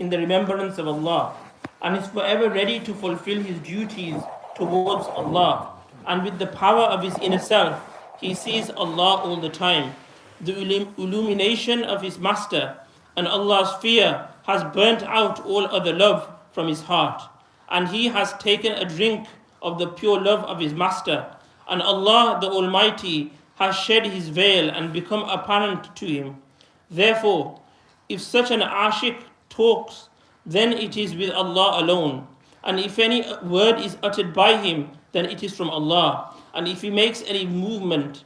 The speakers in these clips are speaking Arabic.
in the remembrance of Allah, and is forever ready to fulfill his duties towards Allah. And with the power of his inner self, he sees Allah all the time. The illumination of his master and Allah's fear has burnt out all other love from his heart, and he has taken a drink of the pure love of his master, and Allah the Almighty has shed his veil and become apparent to him. Therefore, if such an ashik talks, then it is with Allah alone, and if any word is uttered by him, then it is from Allah, and if he makes any movement,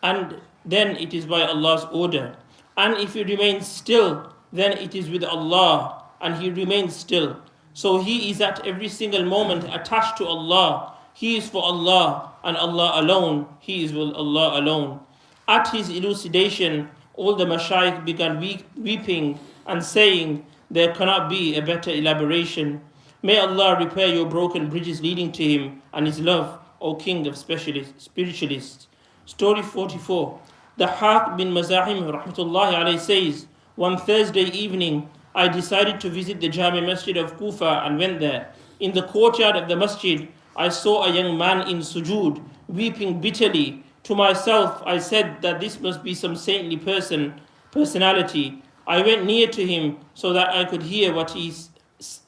and then it is by Allah's order, and if he remains still, then it is with Allah, and he remains still. So he is at every single moment attached to Allah. He is for Allah and Allah alone. He is with Allah alone. At his elucidation, all the mashayikh began weeping and saying, there cannot be a better elaboration. May Allah repair your broken bridges leading to him and his love, O King of spiritualists. Story 44. Dhikr bin Mazahim rahmatullahi alayhi says, one Thursday evening, I decided to visit the Jami Masjid of Kufa and went there. In the courtyard of the masjid, I saw a young man in sujood, weeping bitterly. To myself, I said that this must be some saintly personality. I went near to him so that I could hear what he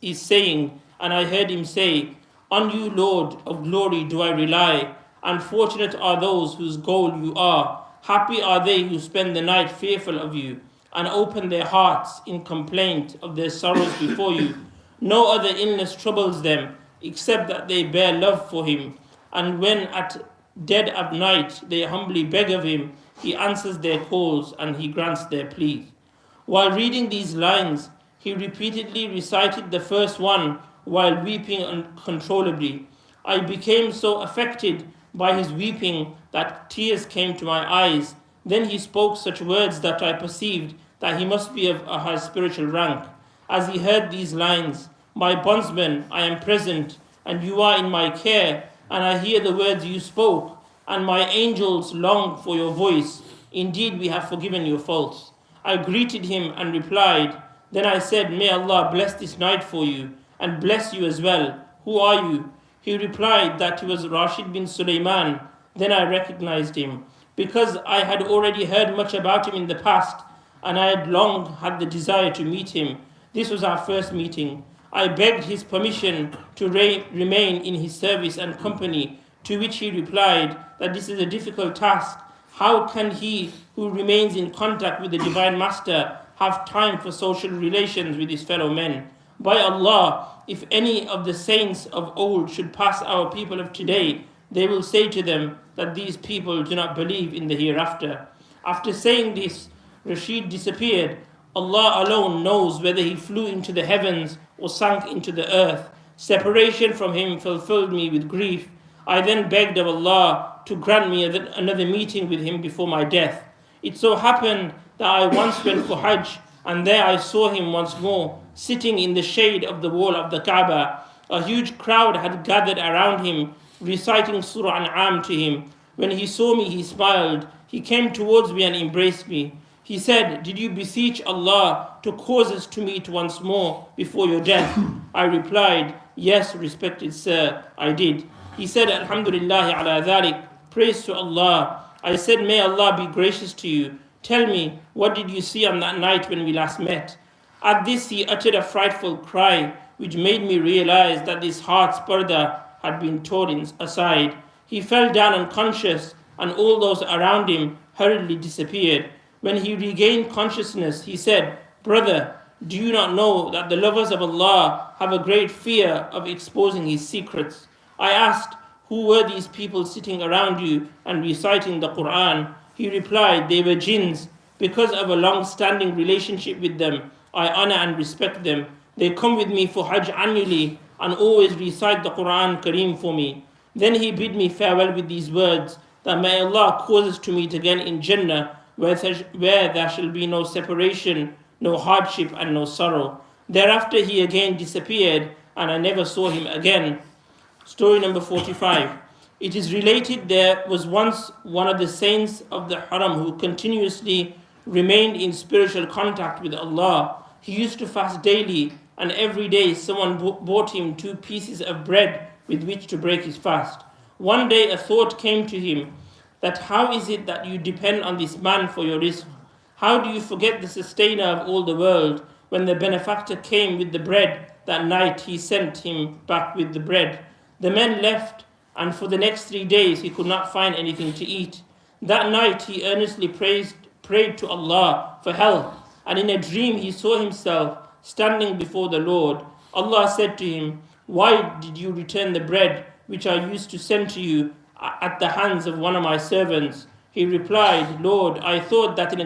is saying, and I heard him say, on you, Lord of glory, do I rely. Unfortunate are those whose goal you are. Happy are they who spend the night fearful of you, and open their hearts in complaint of their sorrows before you. No other illness troubles them, except that they bear love for him. And when at dead of night they humbly beg of him, he answers their calls and he grants their pleas. While reading these lines, he repeatedly recited the first one while weeping uncontrollably. I became so affected by his weeping that tears came to my eyes. Then he spoke such words that I perceived that he must be of a high spiritual rank. As he heard these lines, my bondsman, I am present, and you are in my care, and I hear the words you spoke, and my angels long for your voice. Indeed, we have forgiven your faults. I greeted him and replied. Then I said, may Allah bless this night for you, and bless you as well. Who are you? He replied that he was Rashid bin Sulaiman. Then I recognized him, because I had already heard much about him in the past, and I had long had the desire to meet him. This was our first meeting. I begged his permission to remain in his service and company, to which he replied that this is a difficult task. How can he who remains in contact with the Divine Master have time for social relations with his fellow men? By Allah, if any of the saints of old should pass our people of today, they will say to them that these people do not believe in the hereafter. After saying this, Rashid disappeared. Allah alone knows whether he flew into the heavens or sank into the earth. Separation from him fulfilled me with grief. I then begged of Allah to grant me another meeting with him before my death. It so happened that I once went for Hajj, and there I saw him once more, sitting in the shade of the wall of the Kaaba. A huge crowd had gathered around him, reciting Surah An'am to him. When he saw me, he smiled. He came towards me and embraced me. He said, did you beseech Allah to cause us to meet once more before your death? I replied, yes, respected sir, I did. He said, Alhamdulillah ala dhalik, praise to Allah. I said, may Allah be gracious to you. Tell me, what did you see on that night when we last met? At this he uttered a frightful cry, which made me realize that his heart's parda had been torn aside. He fell down unconscious, and all those around him hurriedly disappeared. When he regained consciousness, he said, brother, do you not know that the lovers of Allah have a great fear of exposing his secrets? I asked, who were these people sitting around you and reciting the Quran? He replied, they were jinns. Because of a long-standing relationship with them, I honor and respect them. They come with me for Hajj annually and always recite the Quran Kareem for me. Then he bid me farewell with these words, that may Allah cause us to meet again in Jannah, where there shall be no separation, no hardship, and no sorrow. Thereafter he again disappeared, and I never saw him again. Story number 45. It is related there was once one of the saints of the Haram who continuously remained in spiritual contact with Allah. He used to fast daily and every day someone brought him 2 pieces of bread with which to break his fast. One day a thought came to him that how is it that you depend on this man for your rizq? How do you forget the sustainer of all the world? When the benefactor came with the bread that night, he sent him back with the bread. The men left, and for the next 3 days he could not find anything to eat. That night he earnestly prayed to Allah for help, and in a dream he saw himself standing before the Lord. Allah said to him, "Why did you return the bread which I used to send to you at the hands of one of my servants?" He replied, "Lord, I thought that in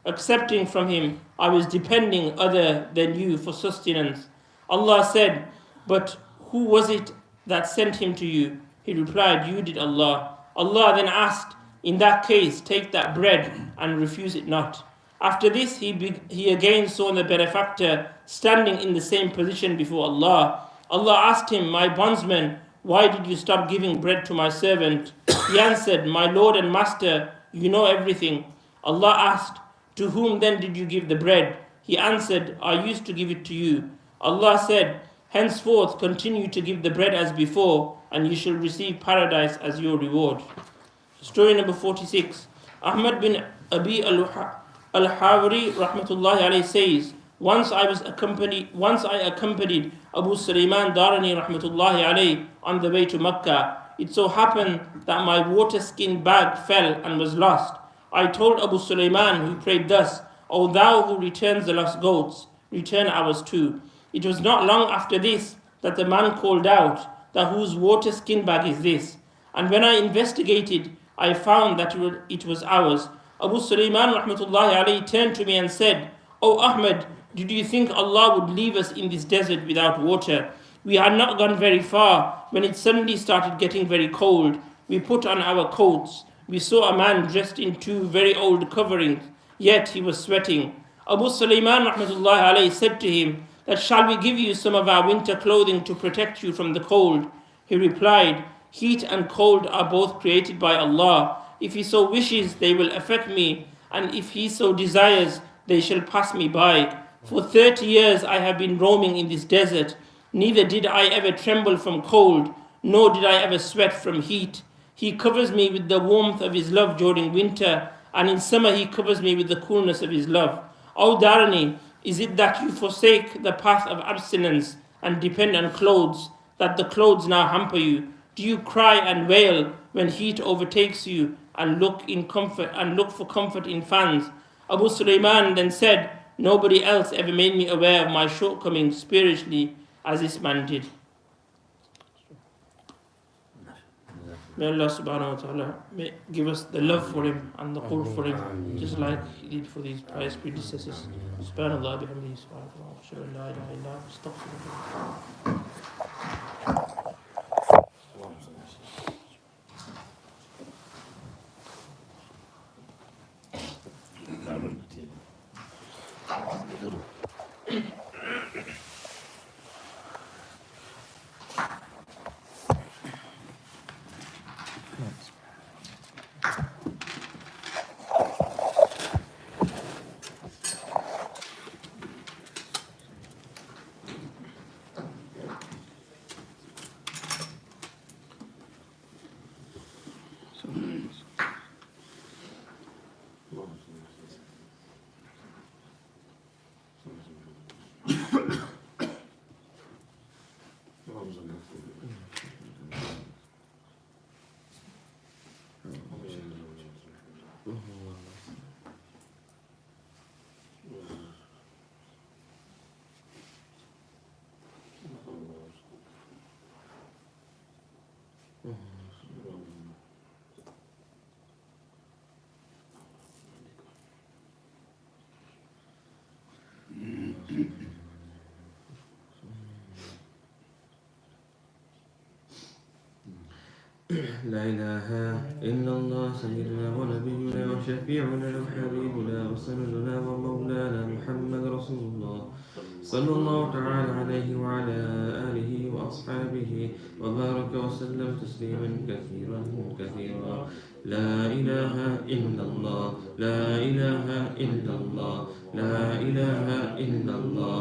accepting from him I was depending other than you for sustenance." Allah said, "But who was it that sent him to you?" He replied, "You did, Allah." Allah then asked, "In that case, take that bread and refuse it not." After this, he again saw the benefactor standing in the same position before Allah. Allah asked him, "My bondsman, why did you stop giving bread to my servant?" He answered, "My Lord and Master, you know everything." Allah asked, "To whom then did you give the bread?" He answered, "I used to give it to you." Allah said, "Henceforth continue to give the bread as before, and you shall receive paradise as your reward." Story number 46. Ahmad bin Abi al-Hawari rahmatullahi alayhi says, once I accompanied Abu Sulaiman Darani rahmatullahi alayhi on the way to Mecca. It so happened that my water skin bag fell and was lost. I told Abu Sulaiman, who prayed thus, "O thou who returns the lost goats, return ours too." It was not long after this that the man called out, "That whose water skin bag is this?" And when I investigated, I found that it was ours. Abu Sulaiman rahmatullahi alayhi turned to me and said, "O Ahmed, did you think Allah would leave us in this desert without water? We had not gone very far when it suddenly started getting very cold. We put on our coats. We saw a man dressed in 2 very old coverings, yet he was sweating. Abu Sulaiman rahmatullahi alayhi said to him, that shall we give you some of our winter clothing to protect you from the cold? He replied, heat and cold are both created by Allah. If He so wishes, they will affect me, and if He so desires, they shall pass me by. For 30 years I have been roaming in this desert. Neither did I ever tremble from cold, nor did I ever sweat from heat. He covers me with the warmth of His love during winter, and in summer He covers me with the coolness of His love. O Darani, is it that you forsake the path of abstinence and depend on clothes, that the clothes now hamper you? Do you cry and wail when heat overtakes you, and look for comfort in fans? Abu Sulaiman then said, nobody else ever made me aware of my shortcomings spiritually as this man did. May Allah subhanahu wa ta'ala give us the love for him and the qurb for him, just like He did for these pious predecessors. Subhanallah bihamdihi, subhanallah, ashhadu an la ilaha illa anta, astaghfirullah. لا إله إلا الله سيدنا ونبينا وشفيعنا وحبيبنا وسندنا ومولانا محمد رسول الله صلى الله تعالى عليه وعلى آله وأصحابه وبارك وسلم تسليما كثيرا كثيرا. لا إله إلا الله، لا إله إلا الله، لا إله إلا الله،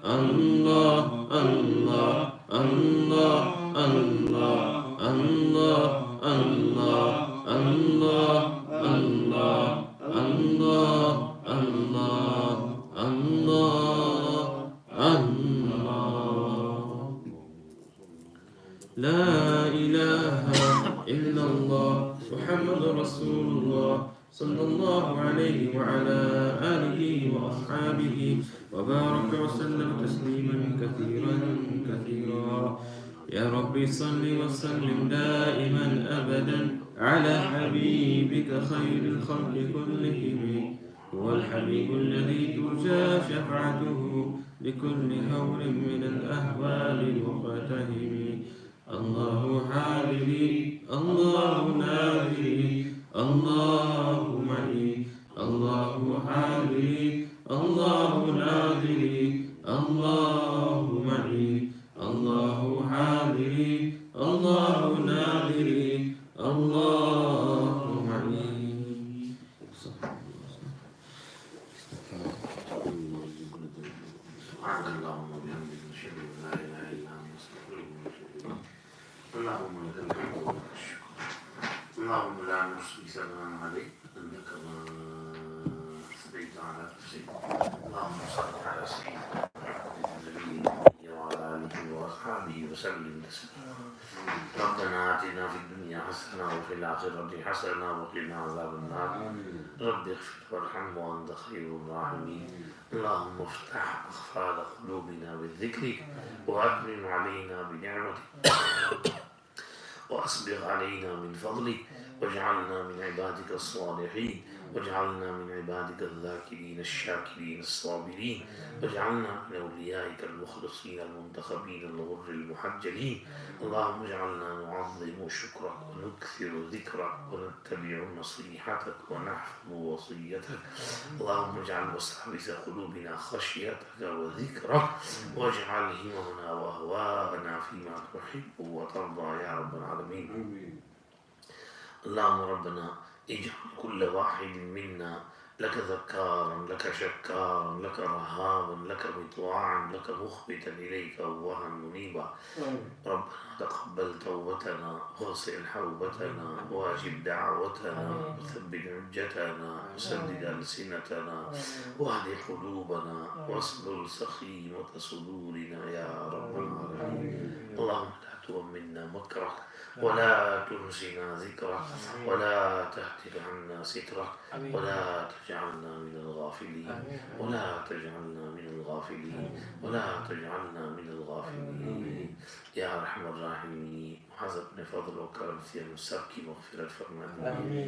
Allah, Allah, Allah, Allah, Allah, Allah, Allah, Allah, Allah, Allah, Allah, Allah. لا إله إلا الله محمد رسول الله صلى الله عليه وعلى آله وأصحابه وبارك وسلم تسليما كثيرا كثيرا. يا رب صل وسلم دائما أبدا على حبيبك خير الخلق كلهم. هو الحبيب الذي ترجى شفاعته لكل هول من الأهوال المقتهم. الله حاضري الله ناظري الله معي الله حاضري الله ناظري الله معي الله حاضري الله ناظري الله معي. سبحانك اللهم وبحمدك نشهد ان لا اله الا انت نستغفرك ونتوب اليك. اللهم لك الحمد والشكر. اللهم لا نحصي ثناء عليك انك ما اثنيت على نفسك. اللهم صل على سيدنا النبي وعلى اله واصحابه وسلم تسليما. ربنا آتنا في الدنيا حسنة وفي الآخرة حسنة وقنا عذاب النار. رب اغفر وارحم وأنت خير الراحمين. اللهم افتح أخفال قلوبنا بالذكر وأتمم علينا بنعمتك وأسبغ علينا من فضلك واجعلنا من عبادك الصالحين واجعلنا من عبادك الذاكرين الشاكرين الصابرين واجعلنا من أوليائك المخلصين المنتخبين الغر المحجلين. اللهم اجعلنا نعظم شكرك ونكثر ذكرك ونتبع نصيحتك ونحفظ وصيتك. اللهم اجعل وساوس قلوبنا خشيتك وذكرك واجعل هممنا وأهواءنا فيما تحب وترضى يا رب العالمين. اللهم ربنا اجعل كل واحد منا لك ذكارا لك شكارا لك رهابا لك مطواعا لك مخبتا إليك أوها منيبا. ربنا تقبل توبتنا واغسل حوبتنا واجب دعوتنا وثبت حجتنا وسدد ألسنتنا واهد قلوبنا واسلل سخيمة صدورنا يا رب العالمين. اللهم لا تؤمنا مكرك ولا تنسنا ذكرك ولا تهتك عنا سترك ولا تجعلنا من الغافلين ولا تجعلنا من الغافلين ولا تجعلنا من الغافلين يا أرحم الراحمين. حضرت فضل و کرم سے ہم سب کی مغفرت فرما دیجیے.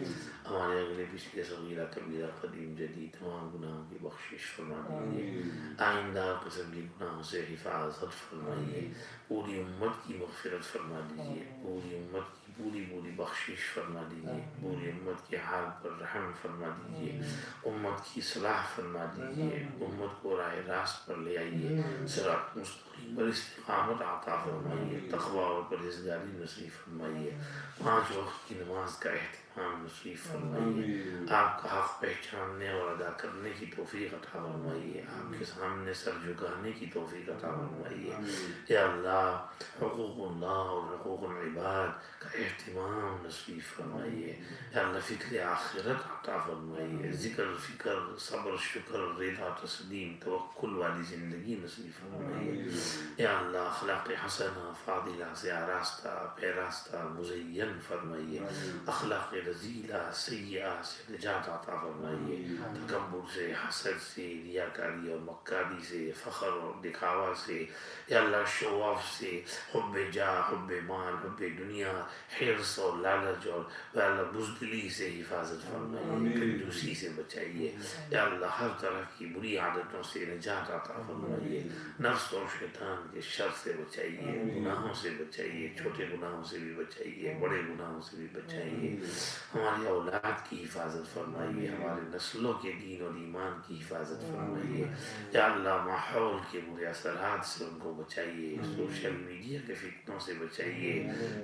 ہمارے اگلے پچھلے صغیرہ کبیرہ قدیم جدید تمام گناہوں کی بخشش فرما دیجیے. آئندہ قسم کے گناہوں سے حفاظت فرمائیے. پوری امت کی مغفرت فرما دیجیے. پوری امت کی پوری بخشش فرما دیجیے. پوری امت کے حال پر رحم فرما دیجیے. امت کی صلاح فرما دیجیے. امت کو راہ راست پر لے آئیے. صراط مستقیم پر استقامت عطا فرمائیے. تقوی اور پرہیزگاری نصیب فرمائیے. 5 وقت کی نماز کا اہتمام نصیب فرمائیے. آپ کا حق پہچاننے اور ادا کرنے کی توفیق عطا فرمائیے. آپ کے سامنے سر جھکانے کی توفیق عطا فرمائیے. یا اللہ حقوق اللہ اور حقوق العباد کا اہتمام نصیب فرمائیے. یا اللہ فکر آخرت عطا فرمائیے. ذکر فکر صبر شکر رضا تسلیم توکل والی زندگی نصیب فرمائیے. یا اللہ اخلاق حسنہ فاضلہ سے آراستہ پیراستہ مزین فرمائیے. اخلاق رذیلہ سیئہ سے نجات عطا فرمائیے. تکبر سے حسد سے ریاکاری اور مکاری سے فخر اور دکھاوا سے یا اللہ شو آف سے حب جاہ حب مال حب دنیا حرص اور لالچ اور یا اللہ بزدلی سے حفاظت فرمائیے. کنجوسی سے بچائیے. یا اللہ ہر طرح کی بری عادتوں سے نجات عطا فرمائیے. نفس اور شیطان کے شر سے بچائیے. گناہوں سے بچائیے. چھوٹے گناہوں سے بھی بچائیے. بڑے گناہوں سے بھی بچائیے. ہماری اولاد کی حفاظت فرمائیے، ہمارے نسلوں کے دین اور ایمان کی حفاظت فرمائیے، یا اللہ ماحول کے برے اثرات سے ان کو بچائیے، سوشل میڈیا کے فتنوں سے بچائیے،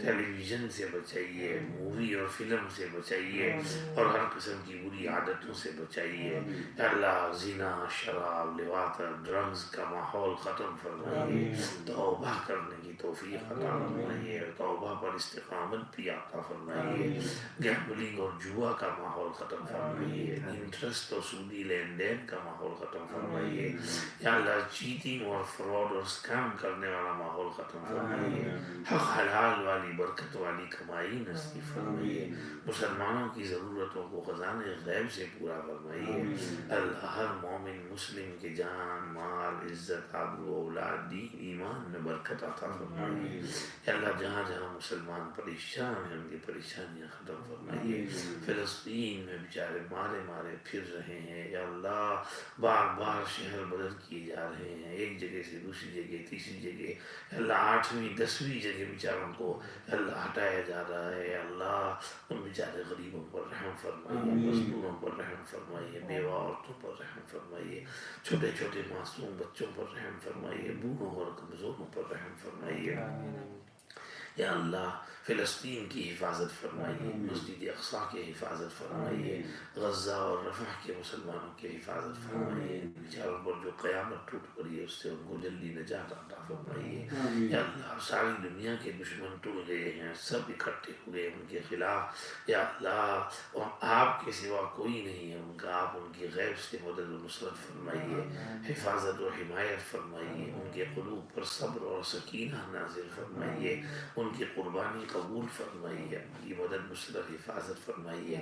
ٹیلی ویژن سے بچائیے، مووی اور فلم سے بچائیے، اور ہر قسم کی بری عادتوں سے بچائیے، یا اللہ زنا، شراب، لواطر، ڈرگز کا ماحول ختم فرمائیے، توبہ کرنے کی توفیق عطا فرمائیے، توبہ پر استقامت بھی عطا فرمائیے، گیمبلنگ اور جوا کا ماحول ختم فرمائیے، انٹرسٹ اور سودی لین دین کا ماحول ختم فرمائیے، یا اللہ چیٹنگ اور فراڈ اور اسکیم کرنے والا ماحول ختم فرمائیے، حق حلال والی برکت والی کمائی نصیب فرمائیے، مسلمانوں کی ضرورتوں کو خزانے غیب سے پورا فرمائیے، اللہ ہر مومن مسلم کے جان، مال، عزت، آبرو، اولاد، دین، ایمان میں برکت عطا فرمائیے، یا اللہ جہاں جہاں مسلمان پریشان ہیں ان کی پریشانیاں ختم فرمائیے، فلسطین میں بیچارے مارے مارے پھر رہے ہیں، یا اللہ بار بار شہر بدل کیے جا رہے ہیں، ایک جگہ سے دوسری جگہ، تیسری جگہ، یا اللہ 8ویں 10ویں جگہ بیچاروں کو یا اللہ ہٹایا جا رہا ہے، یا اللہ ان بیچارے غریبوں پر رحم فرمائیے، مزدوروں پر رحم فرمائیے، بیوہ عورتوں پر رحم فرمائیے، چھوٹے چھوٹے معصوم بچوں پر رحم فرمائیے، بوڑھوں اور کمزوروں پر رحم فرمائیے، یا اللہ فلسطین کی حفاظت فرمائیے، مسجد اقصیٰ کی حفاظت فرمائیے، غزہ اور رفح کے مسلمانوں کی حفاظت فرمائیے، بیچاروں پر جو قیامت ٹوٹ پڑی ہے اس سے ان کو جلدی نجات عطا فرمائیے، یا اللہ ساری دنیا کے دشمن ٹل گئے ہیں، سب اکٹھے ہوئے ان کے خلاف، یا اللہ آپ کے سوا کوئی نہیں ہے ان کا، آپ ان کی غیب سے مدد و نصرت فرمائیے، حفاظت و حمایت فرمائیے، ان کے قلوب پر صبر اور سکینہ نازل فرمائیے، ان کی قربانی قبول فرمائیے، ان کی مدد نصرت حفاظت فرمائیے،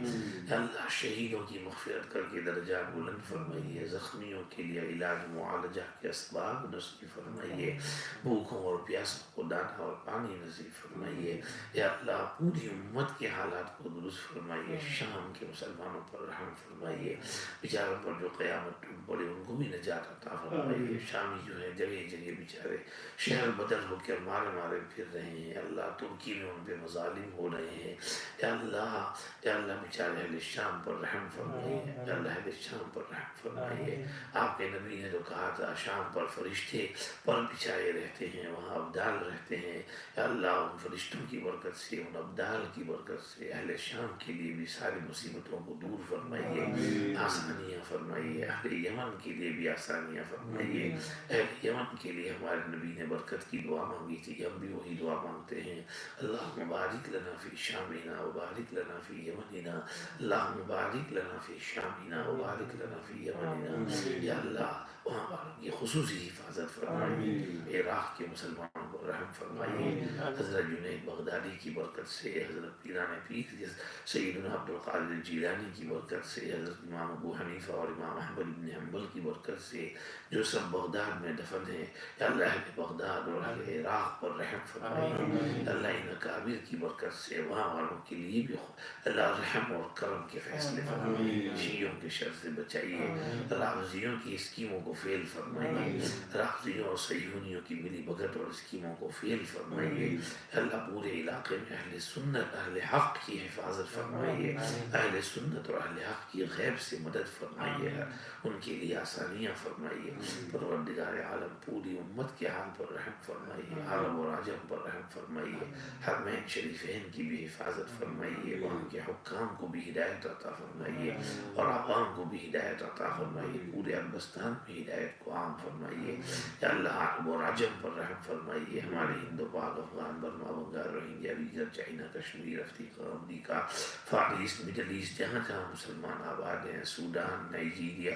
یا اللہ شہیدوں کی مغفرت کر کے درجات بلند فرمائیے، زخمیوں کے لیے علاج معالجہ کے اسباب نصیب فرمائیے، بھوکوں اور پیاسوں کو دانہ اور پانی نصیب فرمائیے، یا اللہ پوری امت کے حالات کو درست فرمائیے، شام کے مسلمانوں پر رحم فرمائیے، بیچاروں پر جو قیامت ٹوٹ پڑے ان کو بھی نجات عطا فرمائیے، شامی جو ہے جگہ جگہ بیچارے شہر بدل ہو کے مارے مارے پھر رہے ہیں، یا اللہ ترکی میں ان پہ مظالم ہو رہے ہیں، یا اللہ بیچارے اہل شام پر رحم فرمائیے، یا اللہ اہل شام پر رحم فرمائیے، آپ کے نبی نے جو کہا تھا شام پر فرشتے پر بچھائے رہتے ہیں، وہاں ابدال رہتے ہیں، یا اللہ ان فرشتوں کی برکت سے، ان ابدال کی برکت سے اہل شام کے لیے بھی ساری مصیبتوں کو دور فرمائیے، آسانیاں فرمائیے، اہل یمن کے لیے بھی آسانیاں فرمائیے، اہل یمن کے لیے ہمارے نبی نے برکت کی دعا مانگی تھی، ہم بھی وہی دعا مانگتے ہیں، اللہم بارک لنا فی شامنا وبارک لنا فی یمننا، اللہم بارک لنا فی شامنا وبارک لنا فی یمننا، یا اللہ وہاں والوں کی خصوصی حفاظت فرمائیے، عراق کے مسلمانوں کو رحم فرمائیے، حضرت جنید بغدادی کی برکت سے، حضرت پیران پیر سیدنا عبد القادر جیلانی کی برکت سے، حضرت امام ابو حنیفہ اور امام احمد بن حنبل کی برکت سے، جو سب بغداد میں دفن ہیں، یا اللہ اہل بغداد اور اہل عراق پر رحم فرمائیے، اللہ ان اکابر کی برکت سے وہاں والوں کے لیے بھی اللہ رحم اور کرم کے فیصلے فرمائیے، شیعوں کے شر سے بچائیے، رافضیوں کی اسکیموں کو فیل فرمائیے، رافضیوں اور صہیونیوں کی ملی بھگت اور اسکیموں کو فیل فرمائیے، اللہ پورے علاقے میں اہل سنت اہل حق کی حفاظت فرمائیے، اہل سنت اور اہل حق کی غیب سے مدد فرمائیے، ان کے لیے آسانیاں فرمائیے، پروردگار عالم پوری امت کے حال پر رحم فرمائیے، عرب اور عجم پر رحم فرمائیے، حرمین شریفین کی بھی حفاظت فرمائیے، وہاں کے حکام کو بھی ہدایت عطا فرمائیے اور عوام کو بھی ہدایت عطا فرمائیے، پورے عربستان میں ہدایت کو عام فرمائیے، یا اللہ عرب اور عجم پر رحم فرمائیے، ہمارے ہندو پاک افغان برما بنگال روہنگیا ویگر چائنا کشمیر افریقہ امریکہ فار ایسٹ مڈل ایسٹ جہاں جہاں مسلمان آباد ہیں، سوڈان نائجیریا،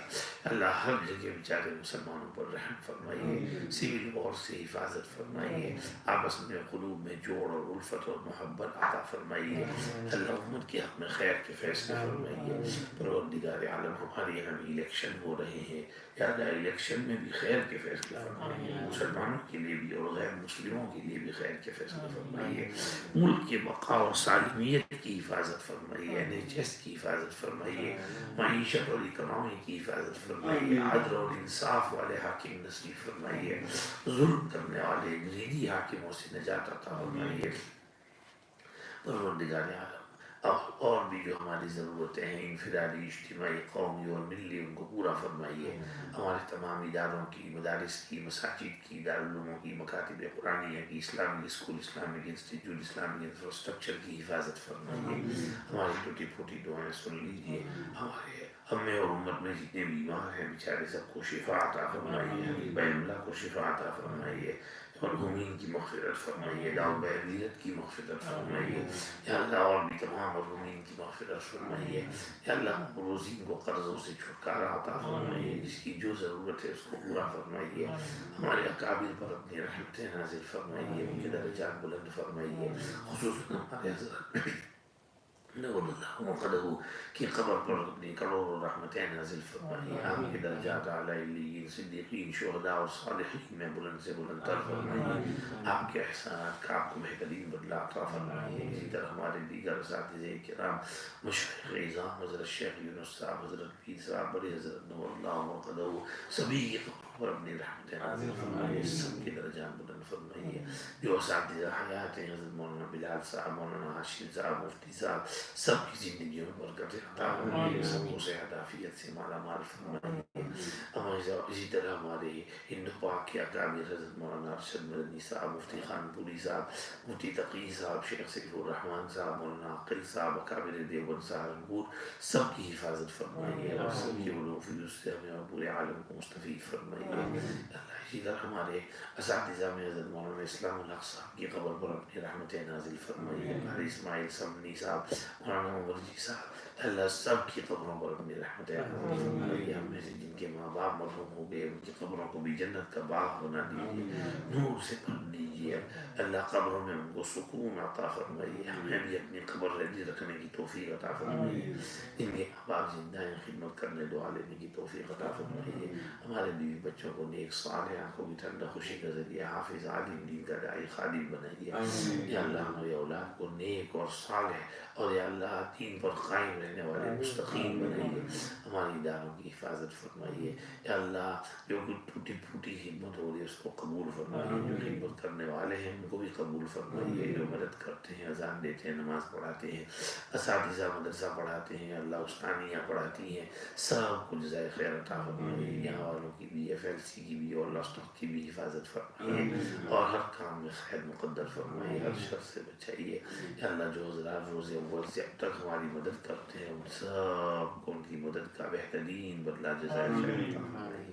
اللہ ہر جگہ بیچارے مسلمانوں پر رحم فرمائیے، سول وار سے حفاظت فرمائیے، آپس میں قلوب میں جوڑ اور الفت اور محبت عطا فرمائیے، اللہ امت کے حق میں خیر کے فیصلے فرمائیے، پروردگار عالم ہمارے یہاں بھی الیکشن ہو رہے ہیں، یا اللہ الیکشن میں بھی خیر کے فیصلے فرمائیے، مسلمانوں کے لیے بھی اور غیر مسلموں کے لیے بھی خیر کے فیصلے فرمائیے، ملک کے بقا اور سالمیت کی حفاظت فرمائیے، NHS کی حفاظت فرمائیے، معیشت اور اکنامی کی حفاظت فرمائیے، عدل اور انصاف والے حاکم نصیب فرمائیے، ظلم کرنے والے گریڈی حاکموں سے نجات عطا فرمائیے، پروردگار عالم اور بھی جو ہماری ضرورتیں ہیں انفرادی اجتماعی قومی اور ملی ان کو پورا فرمائیے. ہمارے تمام اداروں کی مدارس کی مساجد کی دارالعلوموں کی مکاتب قرآنیہ کی اسلامی اسکول اسلامک انسٹیٹیوٹ اسلامی انفراسٹرکچر کی حفاظت فرمائیے. ہماری ٹوٹی پھوٹی دعائیں سن لیجیے. ہمارے ہمیں اور امت میں جتنے بیمار ہیں بیچارے سب کو شفا عطا فرمائیے. حبیب اللہ کو شفا عطا فرمائیے. مرحومین کی مغفرت فرمائیے. داؤ بہریت کی مغفرت فرمائیے. یا اللہ اور بھی تمام مرحومین کی مغفرت فرمائیے. یا اللہ روزین کو قرضوں سے چھٹکارا عطا فرمائیے. جس کی جو ضرورت ہے اس کو پورا فرمائیے. ہمارے اکابر پر اپنی رحمتیں نازل فرمائیے. ان کے درجات بلند فرمائیے. خصوصاً ہمارے حضرت نور اللہ مقدہ کی قبر پر اپنی کروڑوں رحمتیں نازل فرمائیے. آپ کے درجات اعلیٰ علیین صدیقین شہداء اور صالحین میں بلند سے بلند تر فرمائیے. آپ کے احسانات کا آپ کو بہترین بدلہ عطا فرمائیے. اسی طرح ہمارے دیگر اساتذہ کرام مشائخ اعظام حضرت شیخ یونس صاحب حضرت پیر صاحب بڑے حضرت نور اللہ مقدہ سبھی کی قبروں پر اپنی رحمتیں نازل فرمائیے. سب کے درجات بلند فرمائیے. جو اساتذہ حیات ہیں حضرت مولانا بلال صاحب مولانا ہاشم صاحب مفتی صاحب سب کی زندگیوں میں برکت عطا فرمائیے. سب کو صحت عافیت سے مالا مال فرمائیے. اسی طرح ہمارے ہند پاک کے اکابر حضرت مولانا ارشد مدنی صاحب مفتی خان پوری صاحب مفتی تقی صاحب شیخ سیف الرحمان صاحب مولانا عقل صاحب اکابر دیوبند سہارنپور سب کی حفاظت فرمائیے. اور سب کے علوم فیض سے ہمیں اور پورے عالم کو مستفید فرمائیے. اللہ اسی طرح ہمارے اساتذہ میں حضرت مولانا اسلام الحق صاحب کی قبر پر اپنی رحمتیں نازل فرمائیے. ہمارے اسماعیل سمنی صاحب مولانا مرجی صاحب اللہ سب کی قبروں پر اپنی رحمتیں نازل فرمائیے. ہم میں سے جن کے ماں باپ مرحوم ہو گئے ان کی قبروں کو بھی جنت کا باغ بنا دیجیے. نور سے بھر دیجیے. اللہ قبروں میں ان کو سکون عطا فرمائیے. ہمیں بھی اپنی قبر ریڈی رکھنے کی توفیق عطا فرمائیے. ان کے ماں باپ زندہ ہیں خدمت کرنے دعا لینے کی توفیق عطا فرمائیے. ہمارے بیوی بچوں کو نیک صالح آنکھوں کی ٹھنڈا خوشی کا ذریعہ حافظ عالم دین کا داعی خادم بنائیے. یا اللہ ہمارے اولاد کو نیک اور صالح اور یا اللہ دین پر قائم رہنے والے مستقیم بنائیے. ہماری اداروں کی حفاظت فرمائیے. یا اللہ جو کچھ ٹوٹی پھوٹی خدمت ہو رہی ہے اس کو قبول فرمائیے. جو خدمت کرنے والے ہیں ان کو بھی قبول فرمائیے. جو مدد کرتے ہیں اذان دیتے ہیں نماز پڑھاتے ہیں اساتذہ مدرسہ پڑھاتے ہیں اللہ استانیہ پڑھاتی ہیں سب کو جزائے خیر عطا فرمائیے. یہاں والوں کی بھی FLC کی بھی اور لاسٹر کی بھی حفاظت فرمائیے. اور ہر کام میں خیر مقدر فرمائیے. ہر شر سے بچائیے. یا اللہ جو حضرات روز اول سے اب تک ہماری مدد کرتے ہیں ان سب کو ان کی مدد کا بہترین بدلہ جزائے خیر عطا فرمائیے.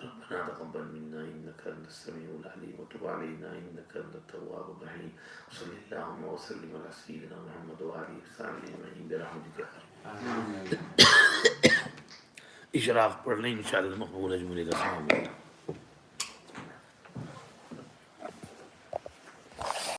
ربنا تقبل منا انك انت السميع العليم وتب علينا انك انت التواب الرحيم. صلى الله وسلم على سيدنا محمد وآله وصحبه اجمعين برحمتك يا ارحم. اشراق پڑھ لیں انشاءاللہ مقبول ہے. جملے کا سلام.